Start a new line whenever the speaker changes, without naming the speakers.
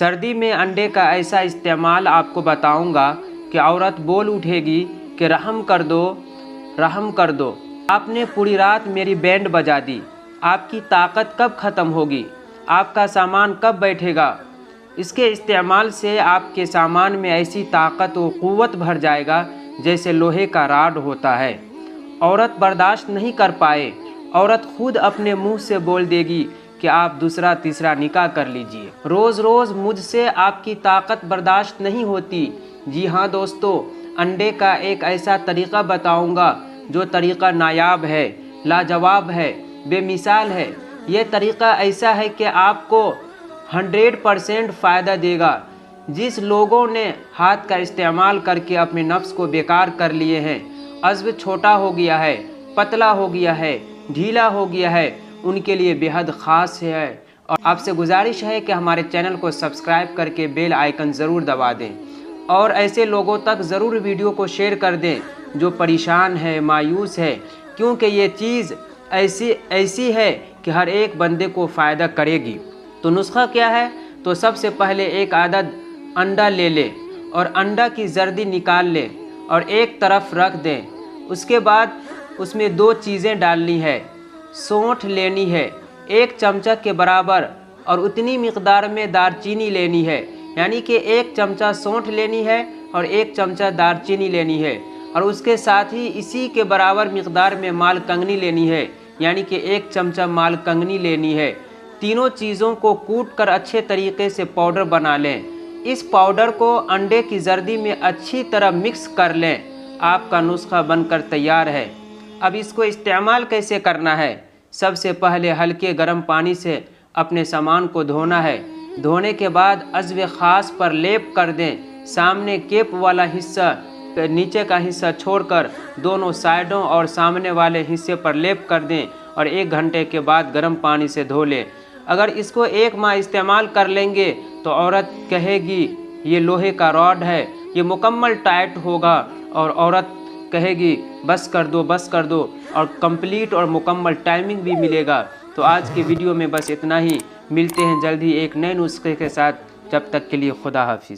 सर्दी में अंडे का ऐसा इस्तेमाल आपको बताऊंगा कि औरत बोल उठेगी कि रहम कर दो, रहम कर दो। आपने पूरी रात मेरी बैंड बजा दी, आपकी ताकत कब ख़त्म होगी, आपका सामान कब बैठेगा। इसके इस्तेमाल से आपके सामान में ऐसी ताकत व क़ुव्वत भर जाएगा जैसे लोहे का राड होता है। औरत बर्दाश्त नहीं कर पाए, औरत खुद अपने मुंह से बोल देगी कि आप दूसरा तीसरा निकाह कर लीजिए। रोज़ रोज़ मुझसे आपकी ताकत बर्दाश्त नहीं होती। जी हाँ दोस्तों, अंडे का एक ऐसा तरीक़ा बताऊंगा जो तरीक़ा नायाब है, लाजवाब है, बेमिसाल है। ये तरीक़ा ऐसा है कि आपको 100% फ़ायदा देगा। जिस लोगों ने हाथ का इस्तेमाल करके अपने नफ्स को बेकार कर लिए हैं, अज़्व छोटा हो गया है, पतला हो गया है, ढीला हो गया है, उनके लिए बेहद ख़ास है। और आपसे गुजारिश है कि हमारे चैनल को सब्सक्राइब करके बेल आइकन ज़रूर दबा दें और ऐसे लोगों तक ज़रूर वीडियो को शेयर कर दें जो परेशान है, मायूस है, क्योंकि ये चीज़ ऐसी है कि हर एक बंदे को फ़ायदा करेगी। तो नुस्खा क्या है? तो सबसे पहले एक आदद अंडा ले ले और अंडा की जर्दी निकाल ले और एक तरफ रख दें। उसके बाद उसमें 2 चीज़ें डालनी है। सौंठ लेनी है 1 चमचा के बराबर और उतनी मिक़दार में दालचीनी लेनी है, यानी कि 1 चमचा सौंठ लेनी है और 1 चमचा दालचीनी लेनी है। और उसके साथ ही इसी के बराबर मिक़दार में माल कंगनी लेनी है, यानी कि 1 चमचा माल कंगनी लेनी है। तीनों चीज़ों को कूट कर अच्छे तरीके से पाउडर बना लें। इस पाउडर को अंडे की जर्दी में अच्छी तरह मिक्स कर लें। आपका नुस्खा बनकर तैयार है। अब इसको इस्तेमाल कैसे करना है? सबसे पहले हल्के गर्म पानी से अपने सामान को धोना है। धोने के बाद अज़्व ख़ास पर लेप कर दें। सामने केप वाला हिस्सा, नीचे का हिस्सा छोड़कर दोनों साइडों और सामने वाले हिस्से पर लेप कर दें और 1 घंटे के बाद गर्म पानी से धो लें। अगर इसको 1 माह इस्तेमाल कर लेंगे तो औरत कहेगी ये लोहे का रॉड है, ये मुकम्मल टाइट होगा और औरत कहेगी बस कर दो, बस कर दो, और कंप्लीट और मुकम्मल टाइमिंग भी मिलेगा। तो आज की वीडियो में बस इतना ही। मिलते हैं जल्द ही एक नए नुस्खे के साथ। जब तक के लिए खुदा हाफिज़।